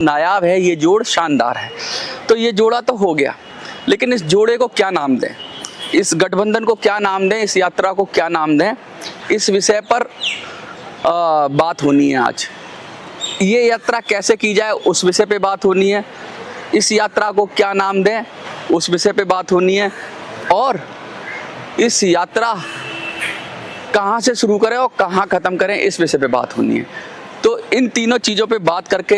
नायाब है, ये जोड़ शानदार है। तो ये जोड़ा तो हो गया, लेकिन इस जोड़े को क्या नाम दें, इस गठबंधन को क्या नाम दें, इस यात्रा को क्या नाम दें, इस विषय पर बात होनी है आज। ये यात्रा कैसे की जाए उस विषय पे बात होनी है, इस यात्रा को क्या नाम दें उस विषय पे बात होनी है, और इस यात्रा कहाँ से शुरू करें और कहाँ ख़त्म करें इस विषय पे बात होनी है। तो इन तीनों चीज़ों पे बात करके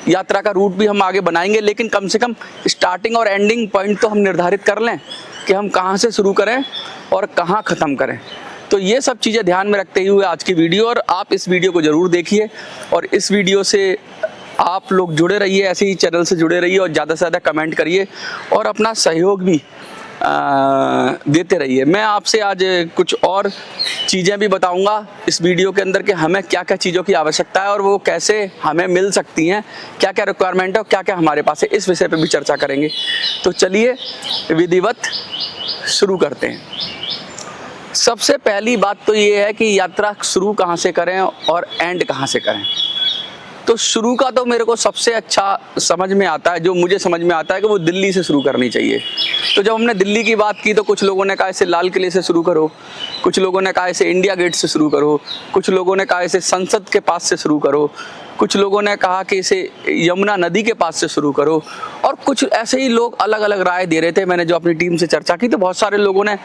यात्रा का रूट भी हम आगे बनाएंगे, लेकिन कम से कम स्टार्टिंग और एंडिंग पॉइंट तो हम निर्धारित कर लें कि हम कहाँ से शुरू करें और कहाँ ख़त्म करें। तो ये सब चीज़ें ध्यान में रखते हुए आज की वीडियो, और आप इस वीडियो को ज़रूर देखिए और इस वीडियो से आप लोग जुड़े रहिए, ऐसे ही चैनल से जुड़े रहिए और ज़्यादा से ज़्यादा कमेंट करिए और अपना सहयोग भी देते रहिए। मैं आपसे आज कुछ और चीज़ें भी बताऊंगा इस वीडियो के अंदर कि हमें क्या क्या चीज़ों की आवश्यकता है और वो कैसे हमें मिल सकती हैं, क्या क्या रिक्वायरमेंट है और क्या क्या हमारे पास है, इस विषय पे भी चर्चा करेंगे। तो चलिए विधिवत शुरू करते हैं। सबसे पहली बात तो ये है कि यात्रा शुरू कहाँ से करें और एंड कहाँ से करें। तो शुरू का तो मेरे को सबसे अच्छा समझ में आता है, जो मुझे समझ में आता है कि वो दिल्ली से शुरू करनी चाहिए। तो जब हमने दिल्ली की बात की तो कुछ लोगों ने कहा इसे लाल किले से शुरू करो, कुछ लोगों ने कहा इसे इंडिया गेट से शुरू करो, कुछ लोगों ने कहा इसे संसद के पास से शुरू करो, कुछ लोगों ने कहा कि इसे यमुना नदी के पास से शुरू करो, और कुछ ऐसे ही लोग अलग अलग राय दे रहे थे। मैंने जो अपनी टीम से चर्चा की तो बहुत सारे लोगों ने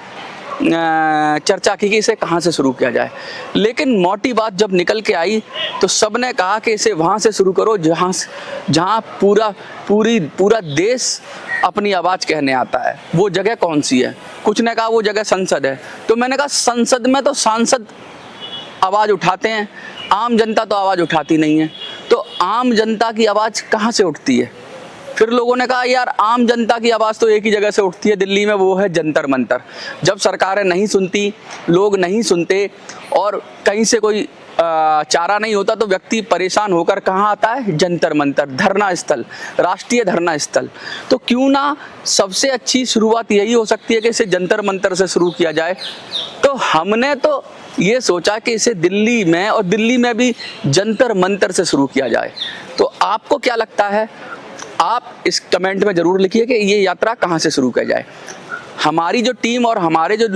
चर्चा की कि इसे कहाँ से शुरू किया जाए, लेकिन मोटी बात जब निकल के आई तो सबने कहा कि इसे वहाँ से शुरू करो जहाँ पूरा देश अपनी आवाज़ कहने आता है। वो जगह कौन सी है? कुछ ने कहा वो जगह संसद है। तो मैंने कहा संसद में तो सांसद आवाज़ उठाते हैं, आम जनता तो आवाज़ उठाती नहीं है। तो आम जनता की आवाज़ कहाँ से उठती है? फिर लोगों ने कहा यार आम जनता की आवाज़ तो एक ही जगह से उठती है दिल्ली में, वो है जंतर मंतर। जब सरकारें नहीं सुनती, लोग नहीं सुनते और कहीं से कोई चारा नहीं होता तो व्यक्ति परेशान होकर कहाँ आता है? जंतर मंतर, धरना स्थल, राष्ट्रीय धरना स्थल। तो क्यों ना सबसे अच्छी शुरुआत यही हो सकती है कि इसे जंतर मंतर से शुरू किया जाए। तो हमने तो ये सोचा कि इसे दिल्ली में, और दिल्ली में भी जंतर मंतर से शुरू किया जाए। तो आपको क्या लगता है? आप इस कमेंट में ज़रूर लिखिए कि ये यात्रा कहाँ से शुरू की जाए। हमारी जो टीम और हमारे जो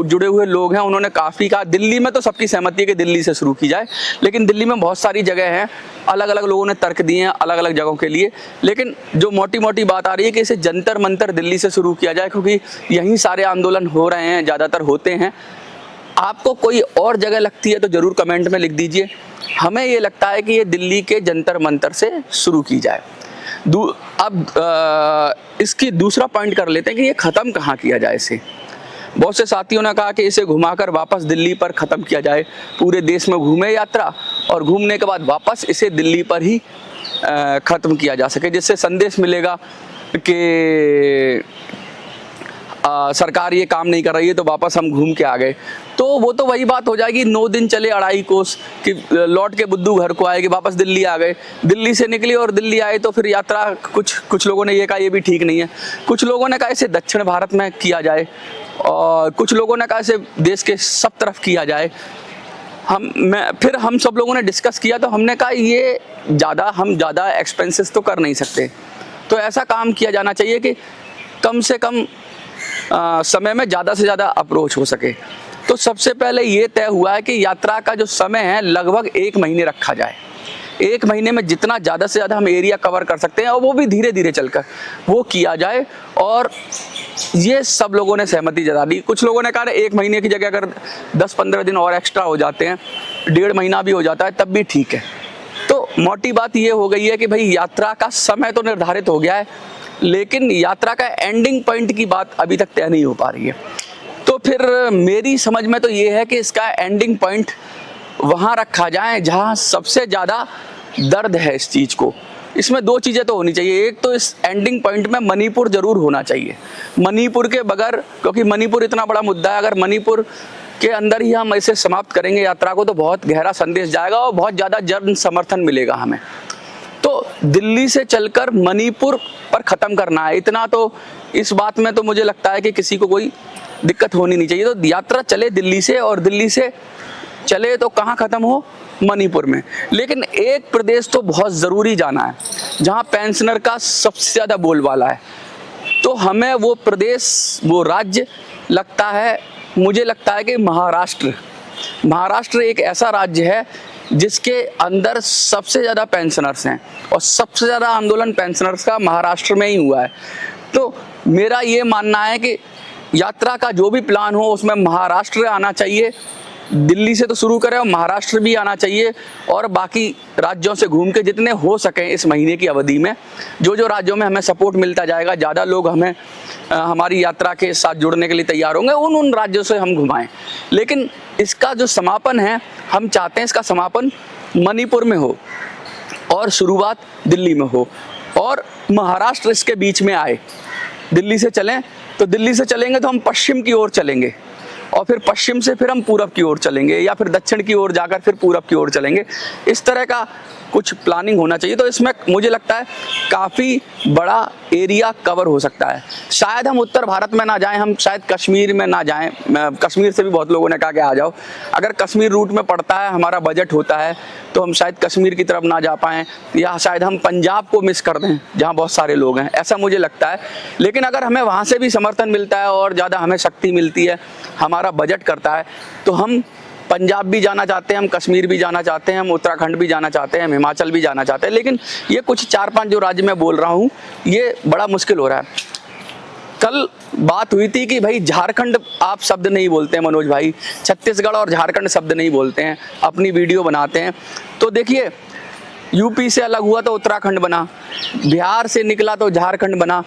जुड़े हुए लोग हैं उन्होंने काफ़ी कहा, दिल्ली में तो सबकी सहमति है कि दिल्ली से शुरू की जाए, लेकिन दिल्ली में बहुत सारी जगह हैं, अलग अलग लोगों ने तर्क दिए हैं अलग अलग जगहों के लिए। लेकिन जो मोटी मोटी बात आ रही है कि इसे जंतर मंतर दिल्ली से शुरू किया जाए, क्योंकि यहीं सारे आंदोलन हो रहे हैं, ज़्यादातर होते हैं। आपको कोई और जगह लगती है तो ज़रूर कमेंट में लिख दीजिए। हमें ये लगता है कि ये दिल्ली के जंतर मंतर से शुरू की जाए। अब इसकी दूसरा पॉइंट कर लेते हैं कि ये ख़त्म कहाँ किया जाए इसे। बहुत से साथियों ने कहा कि इसे घुमाकर वापस दिल्ली पर ख़त्म किया जाए, पूरे देश में घूमे यात्रा और घूमने के बाद वापस इसे दिल्ली पर ही ख़त्म किया जा सके, जिससे संदेश मिलेगा कि सरकार ये काम नहीं कर रही है तो वापस हम घूम के आ गए। तो वो तो वही बात हो जाएगी, 9 दिन चले अढ़ाई कोस कि लौट के बुद्धू घर को आएगी, वापस दिल्ली आ गए। दिल्ली से निकली और दिल्ली आए तो फिर यात्रा कुछ लोगों ने ये कहा ये भी ठीक नहीं है। कुछ लोगों ने कहा इसे दक्षिण भारत में किया जाए और कुछ लोगों ने कहा इसे देश के सब तरफ किया जाए। फिर हम सब लोगों ने डिस्कस किया तो हमने कहा ये हम ज़्यादा एक्सपेंसेस तो कर नहीं सकते, तो ऐसा काम किया जाना चाहिए कि कम से कम समय में ज़्यादा से ज़्यादा अप्रोच हो सके। तो सबसे पहले ये तय हुआ है कि यात्रा का जो समय है लगभग 1 महीने रखा जाए। 1 महीने में जितना ज़्यादा से ज़्यादा हम एरिया कवर कर सकते हैं और वो भी धीरे धीरे चलकर वो किया जाए, और ये सब लोगों ने सहमति जता दी। कुछ लोगों ने कहा 1 महीने की जगह अगर 10-15 दिन और एक्स्ट्रा हो जाते हैं, 1.5 महीना भी हो जाता है तब भी ठीक है। तो मोटी बात ये हो गई है कि भाई यात्रा का समय तो निर्धारित हो गया है, लेकिन यात्रा का एंडिंग पॉइंट की बात अभी तक तय नहीं हो पा रही है। तो फिर मेरी समझ में तो ये है कि इसका एंडिंग पॉइंट वहाँ रखा जाए जहाँ सबसे ज़्यादा दर्द है इस चीज़ को। इसमें 2 चीज़ें तो होनी चाहिए। एक तो इस एंडिंग पॉइंट में मणिपुर ज़रूर होना चाहिए। मणिपुर के बगैर, क्योंकि मणिपुर इतना बड़ा मुद्दा है, अगर मणिपुर के अंदर ही हम इसे समाप्त करेंगे यात्रा को तो बहुत गहरा संदेश जाएगा और बहुत ज़्यादा जन समर्थन मिलेगा हमें। तो दिल्ली से चलकर मणिपुर पर ख़त्म करना है, इतना तो इस बात में तो मुझे लगता है कि किसी को कोई दिक्कत होनी नहीं चाहिए। तो यात्रा चले दिल्ली से और दिल्ली से चले तो कहाँ ख़त्म हो, मणिपुर में। लेकिन एक प्रदेश तो बहुत ज़रूरी जाना है जहाँ पेंशनर का सबसे ज़्यादा बोलबाला है, तो हमें वो प्रदेश, वो राज्य लगता है, मुझे लगता है कि महाराष्ट्र एक ऐसा राज्य है जिसके अंदर सबसे ज़्यादा पेंशनर्स हैं और सबसे ज़्यादा आंदोलन पेंशनर्स का महाराष्ट्र में ही हुआ है। तो मेरा ये मानना है कि यात्रा का जो भी प्लान हो उसमें महाराष्ट्र आना चाहिए, दिल्ली से तो शुरू करें और महाराष्ट्र भी आना चाहिए, और बाकी राज्यों से घूम के जितने हो सकें इस महीने की अवधि में, जो राज्यों में हमें सपोर्ट मिलता जाएगा, ज़्यादा लोग हमें हमारी यात्रा के साथ जुड़ने के लिए तैयार होंगे, उन राज्यों से हम घुमाएं। लेकिन इसका जो समापन है, हम चाहते हैं इसका समापन मणिपुर में हो और शुरुआत दिल्ली में हो, और महाराष्ट्र इसके बीच में आए। दिल्ली से चलें तो दिल्ली से चलेंगे तो हम पश्चिम की ओर चलेंगे, और फिर पश्चिम से फिर हम पूरब की ओर चलेंगे, या फिर दक्षिण की ओर जाकर फिर पूरब की ओर चलेंगे। इस तरह का कुछ प्लानिंग होना चाहिए। तो इसमें मुझे लगता है काफ़ी बड़ा एरिया कवर हो सकता है। शायद हम उत्तर भारत में ना जाएं, हम शायद कश्मीर में ना जाएं। कश्मीर से भी बहुत लोगों ने कहा कि आ जाओ। अगर कश्मीर रूट में पड़ता है, हमारा बजट होता है, तो हम शायद कश्मीर की तरफ ना जा पाएँ, या शायद हम पंजाब को मिस कर दें जहाँ बहुत सारे लोग हैं, ऐसा मुझे लगता है। लेकिन अगर हमें वहाँ से भी समर्थन मिलता है और ज़्यादा हमें शक्ति मिलती है, हमारा बजट करता है, तो हम पंजाब भी जाना चाहते हैं, हम कश्मीर भी जाना चाहते हैं, हम उत्तराखंड भी जाना चाहते हैं, हम हिमाचल भी जाना चाहते हैं। लेकिन ये कुछ 4-5 जो राज्य मैं बोल रहा हूँ, ये बड़ा मुश्किल हो रहा है। कल बात हुई थी कि भाई झारखंड आप शब्द नहीं बोलते हैं मनोज भाई, छत्तीसगढ़ और झारखंड शब्द नहीं बोलते हैं, अपनी वीडियो बनाते हैं। तो देखिए, यूपी से अलग हुआ तो उत्तराखंड बना, बिहार से निकला तो झारखंड बना,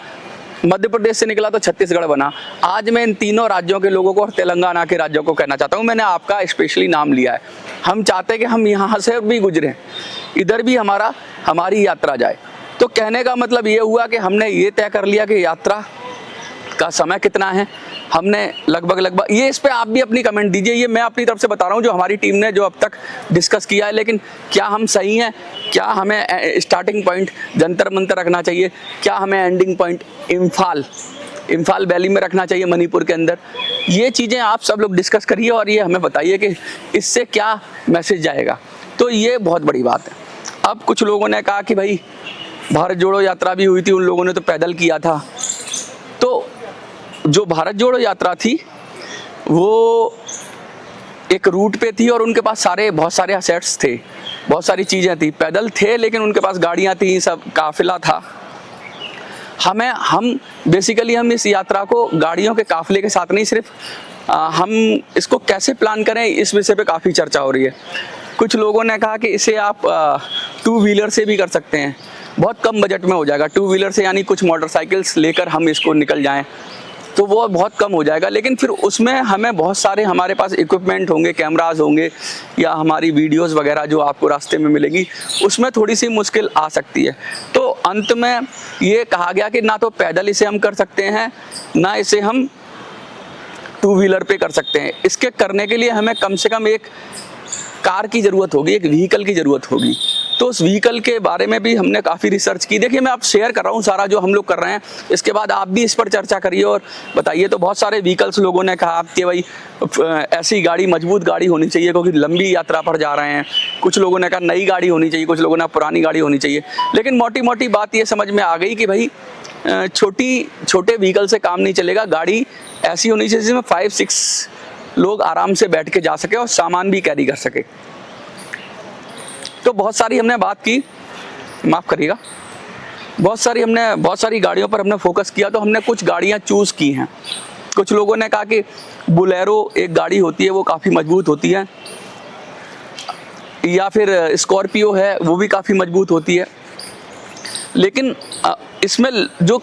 मध्य प्रदेश से निकला तो छत्तीसगढ़ बना। आज मैं इन तीनों राज्यों के लोगों को और तेलंगाना के राज्यों को कहना चाहता हूँ, मैंने आपका स्पेशली नाम लिया है। हम चाहते हैं कि हम यहाँ से भी गुजरें, इधर भी हमारी यात्रा जाए। तो कहने का मतलब ये हुआ कि हमने ये तय कर लिया कि यात्रा का समय कितना है, हमने लगभग ये, इस पे आप भी अपनी कमेंट दीजिए। ये मैं अपनी तरफ से बता रहा हूँ जो हमारी टीम ने जो अब तक डिस्कस किया है। लेकिन क्या हम सही हैं? क्या हमें स्टार्टिंग पॉइंट जंतर मंतर रखना चाहिए? क्या हमें एंडिंग पॉइंट इम्फाल वैली में रखना चाहिए, मणिपुर के अंदर? ये चीज़ें आप सब लोग डिस्कस करिए और ये हमें बताइए कि इससे क्या मैसेज जाएगा। तो ये बहुत बड़ी बात है। अब कुछ लोगों ने कहा कि भाई भारत जोड़ो यात्रा भी हुई थी, उन लोगों ने तो पैदल किया था। तो जो भारत जोड़ो यात्रा थी वो एक रूट पे थी और उनके पास बहुत सारे असेट्स थे, बहुत सारी चीज़ें थी, पैदल थे लेकिन उनके पास गाड़ियाँ थी, सब काफिला था। हम बेसिकली हम इस यात्रा को गाड़ियों के काफिले के साथ नहीं, सिर्फ हम इसको कैसे प्लान करें इस विषय पे काफ़ी चर्चा हो रही है। कुछ लोगों ने कहा कि इसे आप 2 व्हीलर से भी कर सकते हैं, बहुत कम बजट में हो जाएगा। 2 व्हीलर से यानी कुछ मोटरसाइकिल्स लेकर हम इसको निकल जाएं तो वो बहुत कम हो जाएगा। लेकिन फिर उसमें हमें बहुत सारे, हमारे पास इक्विपमेंट होंगे, कैमरास होंगे या हमारी वीडियोस वगैरह जो आपको रास्ते में मिलेगी, उसमें थोड़ी सी मुश्किल आ सकती है। तो अंत में ये कहा गया कि ना तो पैदल इसे हम कर सकते हैं, ना इसे हम 2 व्हीलर पे कर सकते हैं। इसके करने के लिए हमें कम से कम एक कार की ज़रूरत होगी, एक व्हीकल की ज़रूरत होगी। तो उस व्हीकल के बारे में भी हमने काफ़ी रिसर्च की। देखिए, मैं आप शेयर कर रहा हूँ सारा जो हम लोग कर रहे हैं, इसके बाद आप भी इस पर चर्चा करिए और बताइए। तो बहुत सारे व्हीकल्स लोगों ने कहा कि भाई ऐसी गाड़ी, मजबूत गाड़ी होनी चाहिए क्योंकि लंबी यात्रा पर जा रहे हैं। कुछ लोगों ने कहा नई गाड़ी होनी चाहिए, कुछ लोगों ने पुरानी गाड़ी होनी चाहिए। लेकिन मोटी मोटी बात ये समझ में आ गई कि भाई छोटे व्हीकल से काम नहीं चलेगा, गाड़ी ऐसी होनी चाहिए जिसमें 5-6 लोग आराम से बैठ के जा सके और सामान भी कैरी कर सके। तो बहुत सारी हमने बात की, माफ़ करिएगा, बहुत सारी गाड़ियों पर हमने फोकस किया। तो हमने कुछ गाड़ियां चूज़ की हैं। कुछ लोगों ने कहा कि बोलेरो एक गाड़ी होती है, वो काफ़ी मजबूत होती है, या फिर स्कॉर्पियो है, वो भी काफ़ी मजबूत होती है। लेकिन इसमें जो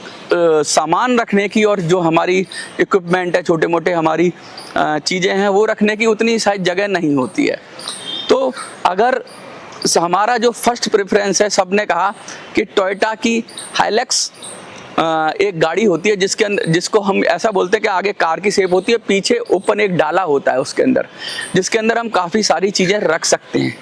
सामान रखने की और जो हमारी इक्विपमेंट है, छोटे मोटे हमारी चीज़ें हैं, वो रखने की उतनी शायद जगह नहीं होती है। तो अगर हमारा जो फर्स्ट प्रेफरेंस है, सबने कहा कि टोयोटा की हाइलक्स एक गाड़ी होती है जिसको हम ऐसा बोलते हैं कि आगे कार की शेप होती है, पीछे ओपन एक डाला होता है उसके अंदर, जिसके अंदर हम काफ़ी सारी चीज़ें रख सकते हैं।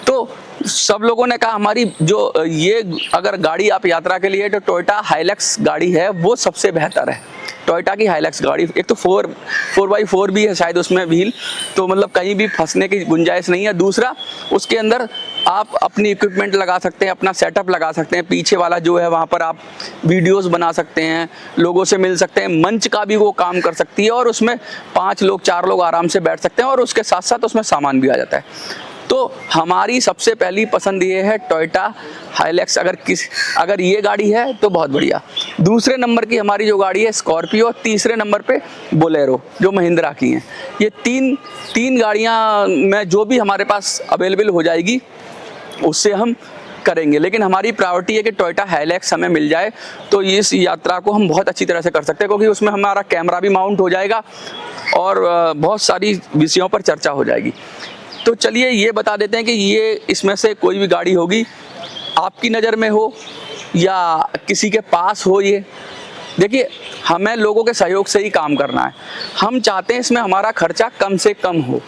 तो सब लोगों ने कहा हमारी जो ये अगर गाड़ी आप यात्रा के लिए, तो टोयोटा हाइलक्स गाड़ी है वो सबसे बेहतर है। टोयोटा की हाइलक्स गाड़ी, एक तो 4x4 भी है शायद उसमें व्हील, तो मतलब कहीं भी फंसने की गुंजाइश नहीं है। दूसरा, उसके अंदर आप अपनी इक्विपमेंट लगा सकते हैं, अपना सेटअप लगा सकते हैं। पीछे वाला जो है वहाँ पर आप वीडियोस बना सकते हैं, लोगों से मिल सकते हैं, मंच का भी वो काम कर सकती है, और उसमें 5 लोग 4 लोग आराम से बैठ सकते हैं, और उसके साथ साथ उसमें सामान भी आ जाता है। तो हमारी सबसे पहली पसंद ये है टोयोटा हाइलक्स। अगर ये गाड़ी है तो बहुत बढ़िया। दूसरे नंबर की हमारी जो गाड़ी है स्कॉर्पियो, तीसरे नंबर पे बोलेरो जो महिंद्रा की हैं। ये तीन गाड़ियाँ में जो भी हमारे पास अवेलेबल हो जाएगी उससे हम करेंगे, लेकिन हमारी प्रायोरिटी है कि टोयोटा हाइलक्स हमें मिल जाए तो इस यात्रा को हम बहुत अच्छी तरह से कर सकते हैं, क्योंकि उसमें हमारा कैमरा भी माउंट हो जाएगा और बहुत सारी विषयों पर चर्चा हो जाएगी। तो चलिए ये बता देते हैं कि ये इसमें से कोई भी गाड़ी होगी आपकी नज़र में हो या किसी के पास हो। ये देखिए, हमें लोगों के सहयोग से ही काम करना है। हम चाहते हैं इसमें हमारा खर्चा कम से कम हो।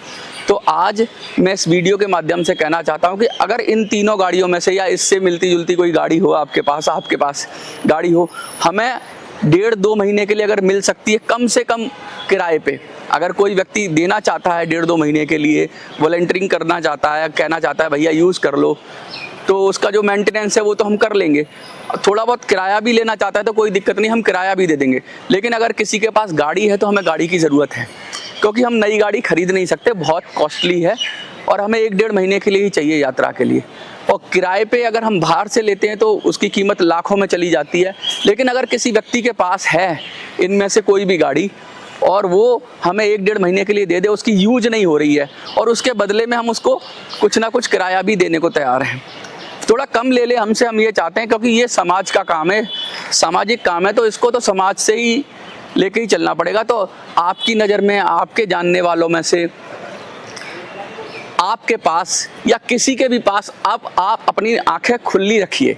तो आज मैं इस वीडियो के माध्यम से कहना चाहता हूं कि अगर इन तीनों गाड़ियों में से या इससे मिलती जुलती कोई गाड़ी हो आपके पास गाड़ी हो, हमें 1.5-2 महीने के लिए अगर मिल सकती है कम से कम किराए पे, अगर कोई व्यक्ति देना चाहता है 1.5-2 महीने के लिए, वॉलंटियरिंग करना चाहता है, कहना चाहता है भैया यूज़ कर लो, तो उसका जो मेंटेनेंस है वो तो हम कर लेंगे। थोड़ा बहुत किराया भी लेना चाहता है तो कोई दिक्कत नहीं, हम किराया भी दे देंगे। लेकिन अगर किसी के पास गाड़ी है तो हमें गाड़ी की ज़रूरत है, क्योंकि हम नई गाड़ी खरीद नहीं सकते, बहुत कॉस्टली है और हमें 1-1.5 महीने के लिए ही चाहिए यात्रा के लिए। और किराए पे अगर हम बाहर से लेते हैं तो उसकी कीमत लाखों में चली जाती है। लेकिन अगर किसी व्यक्ति के पास है इनमें से कोई भी गाड़ी और वो हमें 1-1.5 महीने के लिए दे दे, उसकी यूज नहीं हो रही है और उसके बदले में हम उसको कुछ ना कुछ किराया भी देने को तैयार हैं, थोड़ा कम ले ले हमसे, हम ये चाहते हैं, क्योंकि ये समाज का काम है, सामाजिक काम है, तो इसको तो समाज से ही लेके ही चलना पड़ेगा। तो आपकी नज़र में, आपके जानने वालों में से आपके पास या किसी के भी पास आप अपनी आंखें खुली रखिए।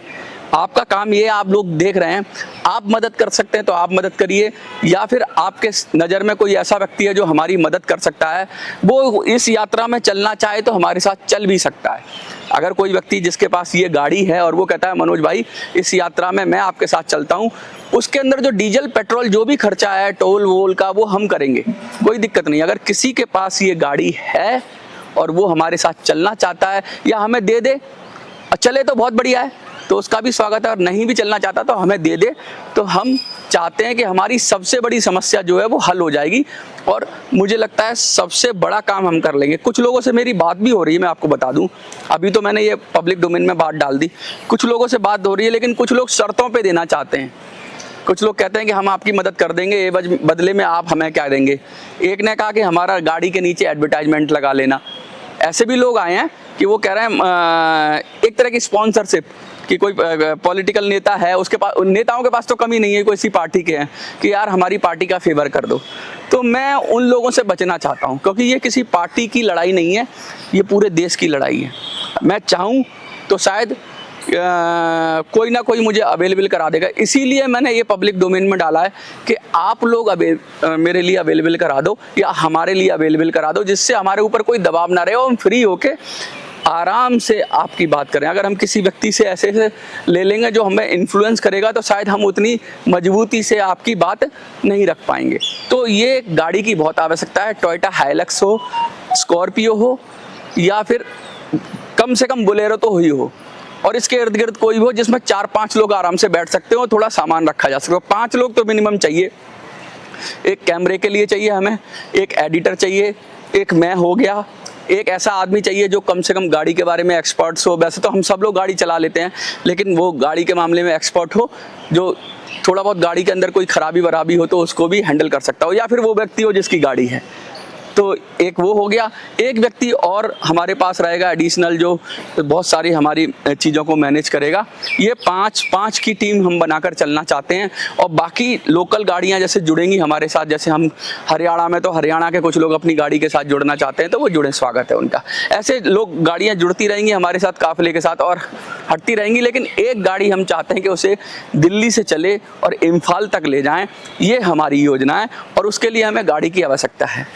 आपका काम ये, आप लोग देख रहे हैं, आप मदद कर सकते हैं तो आप मदद करिए, या फिर आपके नज़र में कोई ऐसा व्यक्ति है जो हमारी मदद कर सकता है, वो इस यात्रा में चलना चाहे तो हमारे साथ चल भी सकता है। अगर कोई व्यक्ति जिसके पास ये गाड़ी है और वो कहता है मनोज भाई इस यात्रा में मैं आपके साथ चलता हूँ, उसके अंदर जो डीजल पेट्रोल जो भी खर्चा है टोल वोल का वो हम करेंगे, कोई दिक्कत नहीं। अगर किसी के पास ये गाड़ी है और वो हमारे साथ चलना चाहता है या हमें दे दे, चले तो बहुत बढ़िया है, तो उसका भी स्वागत है, और नहीं भी चलना चाहता तो हमें दे दे। तो हम चाहते हैं कि हमारी सबसे बड़ी समस्या जो है वो हल हो जाएगी, और मुझे लगता है सबसे बड़ा काम हम कर लेंगे। कुछ लोगों से मेरी बात भी हो रही है, मैं आपको बता दूं, अभी तो मैंने ये पब्लिक डोमेन में बात डाल दी, कुछ लोगों से बात हो रही है, लेकिन कुछ लोग शर्तों पे देना चाहते हैं। कुछ लोग कहते हैं कि हम आपकी मदद कर देंगे, ये बदले में आप हमें क्या देंगे। एक ने कहा कि हमारा गाड़ी के नीचे एडवर्टाइजमेंट लगा लेना। ऐसे भी लोग आए हैं कि वो कह रहे हैं एक तरह की स्पॉन्सरशिप, कि कोई पॉलिटिकल नेता है, उसके पास, नेताओं के पास तो कमी नहीं है, कोई सी पार्टी के हैं, कि यार हमारी पार्टी का फेवर कर दो। तो मैं उन लोगों से बचना चाहता हूं, क्योंकि ये किसी पार्टी की लड़ाई नहीं है, ये पूरे देश की लड़ाई है। मैं चाहूं तो शायद कोई ना कोई मुझे अवेलेबल करा देगा, इसीलिए मैंने ये पब्लिक डोमेन में डाला है कि आप लोग मेरे लिए अवेलेबल करा दो या हमारे लिए अवेलेबल करा दो, जिससे हमारे ऊपर कोई दबाव ना रहे और हम फ्री होके आराम से आपकी बात करें। अगर हम किसी व्यक्ति से ऐसे ले लेंगे जो हमें इन्फ्लुएंस करेगा तो शायद हम उतनी मजबूती से आपकी बात नहीं रख पाएंगे। तो ये गाड़ी की बहुत आवश्यकता है, टोयोटा हाइलक्स हो, स्कॉर्पियो हो, या फिर कम से कम बोलेरो तो ही हो, और इसके इर्द गिर्द कोई भी हो जिसमें 4-5 लोग आराम से बैठ सकते हो, थोड़ा सामान रखा जा सकता हो। 5 लोग तो मिनिमम चाहिए। एक कैमरे के लिए चाहिए हमें, एक एडिटर चाहिए, एक मैं हो गया, एक ऐसा आदमी चाहिए जो कम से कम गाड़ी के बारे में एक्सपर्ट्स हो। वैसे तो हम सब लोग गाड़ी चला लेते हैं, लेकिन वो गाड़ी के मामले में एक्सपर्ट हो, जो थोड़ा बहुत गाड़ी के अंदर कोई खराबी वराबी हो तो उसको भी हैंडल कर सकता हो, या फिर वो व्यक्ति हो जिसकी गाड़ी है। तो एक वो हो गया। एक व्यक्ति और हमारे पास रहेगा एडिशनल, जो बहुत सारी हमारी चीज़ों को मैनेज करेगा। ये 5 की टीम हम बनाकर चलना चाहते हैं, और बाकी लोकल गाड़ियां जैसे जुड़ेंगी हमारे साथ, जैसे हम हरियाणा में, तो हरियाणा के कुछ लोग अपनी गाड़ी के साथ जुड़ना चाहते हैं तो वो जुड़े, स्वागत है उनका। ऐसे लोग, गाड़ियाँ जुड़ती रहेंगी हमारे साथ काफिले के साथ और हटती रहेंगी, लेकिन एक गाड़ी हम चाहते हैं कि उसे दिल्ली से चले और इम्फाल तक ले जाएँ। ये हमारी योजना है, और उसके लिए हमें गाड़ी की आवश्यकता है।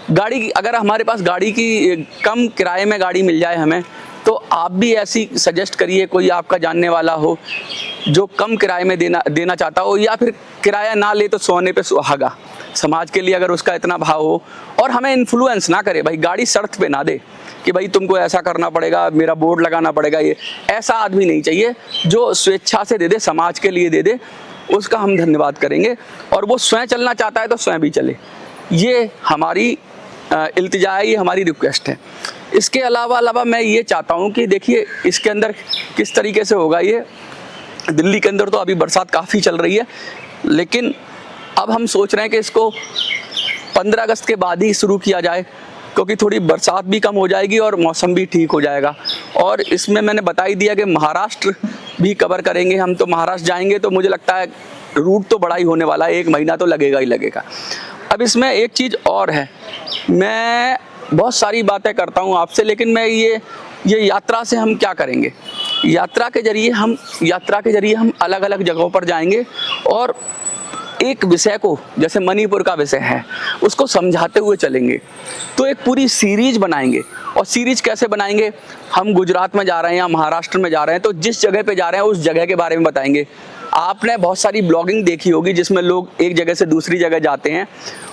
गाड़ी की, अगर हमारे पास गाड़ी की कम किराए में गाड़ी मिल जाए हमें, तो आप भी ऐसी सजेस्ट करिए, कोई आपका जानने वाला हो जो कम किराए में देना चाहता हो, या फिर किराया ना ले तो सोने पे सुहागा, समाज के लिए अगर उसका इतना भाव हो। और हमें इन्फ्लुएंस ना करे भाई, गाड़ी शर्त पे ना दे कि भाई तुमको ऐसा करना पड़ेगा, मेरा बोर्ड लगाना पड़ेगा। ये ऐसा आदमी नहीं चाहिए, जो स्वेच्छा से दे दे, समाज के लिए दे दे, उसका हम धन्यवाद करेंगे। और वो स्वयं चलना चाहता है तो स्वयं भी चले, ये हमारी इल्तिजा है, ये हमारी रिक्वेस्ट है। इसके अलावा मैं ये चाहता हूँ कि देखिए इसके अंदर किस तरीके से होगा। ये दिल्ली के अंदर तो अभी बरसात काफ़ी चल रही है, लेकिन अब हम सोच रहे हैं कि इसको 15 अगस्त के बाद ही शुरू किया जाए, क्योंकि थोड़ी बरसात भी कम हो जाएगी और मौसम भी ठीक हो जाएगा। और इसमें मैंने बता ही दिया कि महाराष्ट्र भी कवर करेंगे हम। तो महाराष्ट्र जाएंगे तो मुझे लगता है रूट तो बड़ा ही होने वाला है, 1 महीना तो लगेगा ही लगेगा। अब इसमें एक चीज़ और है, मैं बहुत सारी बातें करता हूँ आपसे, लेकिन मैं ये यात्रा से हम क्या करेंगे। यात्रा के जरिए हम अलग अलग जगहों पर जाएंगे और एक विषय को, जैसे मणिपुर का विषय है, उसको समझाते हुए चलेंगे। तो एक पूरी सीरीज बनाएंगे। और सीरीज कैसे बनाएंगे, हम गुजरात में जा रहे हैं या महाराष्ट्र में जा रहे हैं तो जिस जगह पे जा रहे हैं उस जगह के बारे में बताएंगे। आपने बहुत सारी ब्लॉगिंग देखी होगी जिसमें लोग एक जगह से दूसरी जगह जाते हैं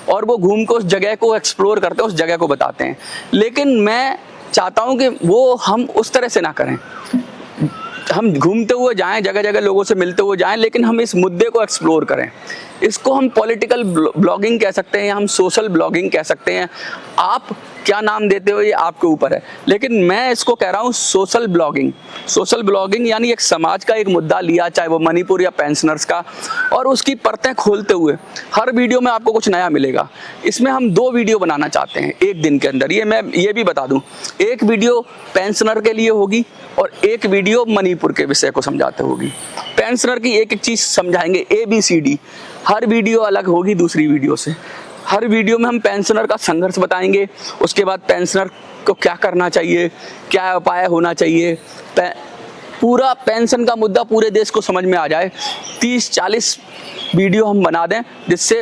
और वो घूम के उस जगह को एक्सप्लोर करते हैं, उस जगह को बताते हैं। लेकिन मैं चाहता हूँ कि वो हम उस तरह से ना करें, हम घूमते हुए जाएं, जगह जगह लोगों से मिलते हुए जाएं, लेकिन हम इस मुद्दे को एक्सप्लोर करें। इसको हम पॉलिटिकल ब्लॉगिंग कह सकते हैं या हम सोशल ब्लॉगिंग कह सकते हैं। आप क्या नाम देते हो ये आपके ऊपर है, लेकिन मैं इसको कह रहा हूँ सोशल ब्लॉगिंग। सोशल ब्लॉगिंग यानी एक समाज का एक मुद्दा लिया, चाहे वो मणिपुर या पेंशनर्स का, और उसकी परतें खोलते हुए हर वीडियो में आपको कुछ नया मिलेगा। इसमें हम 2 वीडियो बनाना चाहते हैं एक दिन के अंदर। मैं ये भी बता दूं, एक वीडियो पेंशनर के लिए होगी और एक वीडियो मणिपुर के विषय को समझाते होगी। पेंशनर की एक एक चीज़ समझाएंगे, ABCD। हर वीडियो अलग होगी दूसरी वीडियो से। हर वीडियो में हम पेंशनर का संघर्ष बताएंगे, उसके बाद पेंशनर को क्या करना चाहिए, क्या उपाय होना चाहिए, पूरा पेंशन का मुद्दा पूरे देश को समझ में आ जाए। 30-40 वीडियो हम बना दें जिससे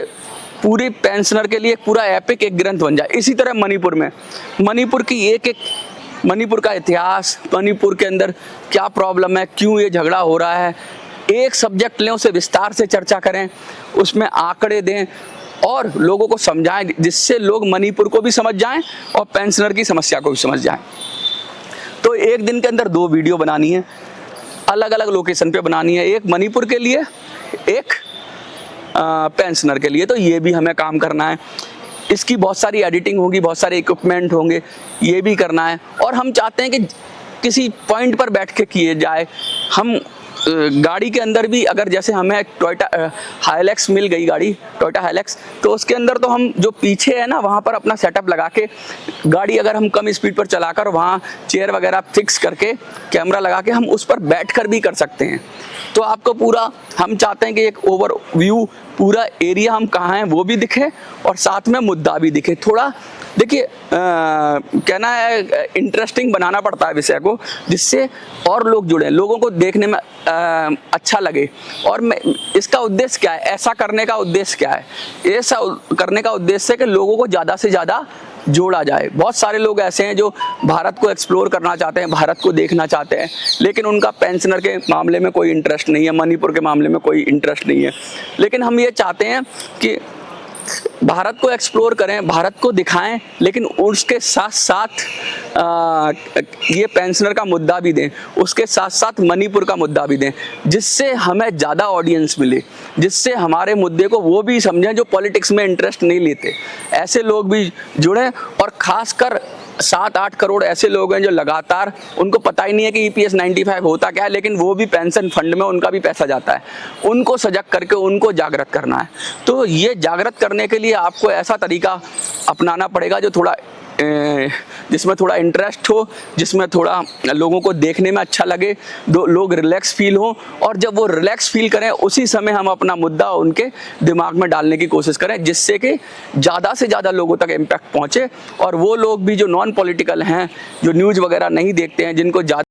पूरी पेंशनर के लिए पूरा एपिक एक ग्रंथ बन जाए। इसी तरह मणिपुर की मणिपुर का इतिहास, मणिपुर के अंदर क्या प्रॉब्लम है, क्यों ये झगड़ा हो रहा है, एक सब्जेक्ट लें, उसे विस्तार से चर्चा करें, उसमें आंकड़े दें और लोगों को समझाएं, जिससे लोग मणिपुर को भी समझ जाएं और पेंशनर की समस्या को भी समझ जाएं। तो एक दिन के अंदर 2 वीडियो बनानी है, अलग अलग लोकेशन पे बनानी है, एक मणिपुर के लिए, एक पेंशनर के लिए। तो ये भी हमें काम करना है। इसकी बहुत सारी एडिटिंग होगी, बहुत सारे इक्विपमेंट होंगे, ये भी करना है। और हम चाहते हैं कि किसी पॉइंट पर बैठ के किए जाए। हम गाड़ी के अंदर भी, अगर जैसे हमें टोयोटा हाइलैक्स मिल गई गाड़ी, टोयोटा हाइलैक्स, तो उसके अंदर तो हम जो पीछे है ना, वहाँ पर अपना सेटअप लगा के गाड़ी अगर हम कम स्पीड पर चलाकर वहाँ चेयर वगैरह फिक्स करके कैमरा लगा के हम उस पर बैठकर भी कर सकते हैं। तो आपको पूरा, हम चाहते हैं कि एक ओवर व्यू, पूरा एरिया हम कहाँ हैं वो भी दिखे और साथ में मुद्दा भी दिखे। थोड़ा देखिए कहना है इंटरेस्टिंग बनाना पड़ता है विषय को, जिससे और लोग जुड़े, लोगों को देखने में अच्छा लगे। और इसका उद्देश्य क्या है, ऐसा करने का उद्देश्य क्या है? ऐसा करने का उद्देश्य है कि लोगों को ज़्यादा से ज़्यादा जोड़ा जाए। बहुत सारे लोग ऐसे हैं जो भारत को एक्सप्लोर करना चाहते हैं, भारत को देखना चाहते हैं, लेकिन उनका पेंशनर के मामले में कोई इंटरेस्ट नहीं है, मणिपुर के मामले में कोई इंटरेस्ट नहीं है। लेकिन हम ये चाहते हैं कि भारत को एक्सप्लोर करें, भारत को दिखाएं, लेकिन उसके साथ साथ ये पेंशनर का मुद्दा भी दें, उसके साथ साथ मणिपुर का मुद्दा भी दें, जिससे हमें ज़्यादा ऑडियंस मिले, जिससे हमारे मुद्दे को वो भी समझें जो पॉलिटिक्स में इंटरेस्ट नहीं लेते। ऐसे लोग भी जुड़ें, और ख़ासकर 7-8 करोड़ ऐसे लोग हैं जो लगातार, उनको पता ही नहीं है कि EPS 95 होता क्या है, लेकिन वो भी पेंशन फंड में उनका भी पैसा जाता है। उनको सजग करके उनको जागृत करना है। तो ये जागृत करने के लिए आपको ऐसा तरीका अपनाना पड़ेगा जो थोड़ा जिसमें थोड़ा इंटरेस्ट हो, जिसमें थोड़ा लोगों को देखने में अच्छा लगे, लोग रिलैक्स फील हो, और जब वो रिलैक्स फील करें उसी समय हम अपना मुद्दा उनके दिमाग में डालने की कोशिश करें, जिससे कि ज़्यादा से ज़्यादा लोगों तक इम्पैक्ट पहुँचे। और वो लोग भी जो नॉन पॉलिटिकल हैं, जो न्यूज़ वगैरह नहीं देखते हैं, जिनको ज़्यादा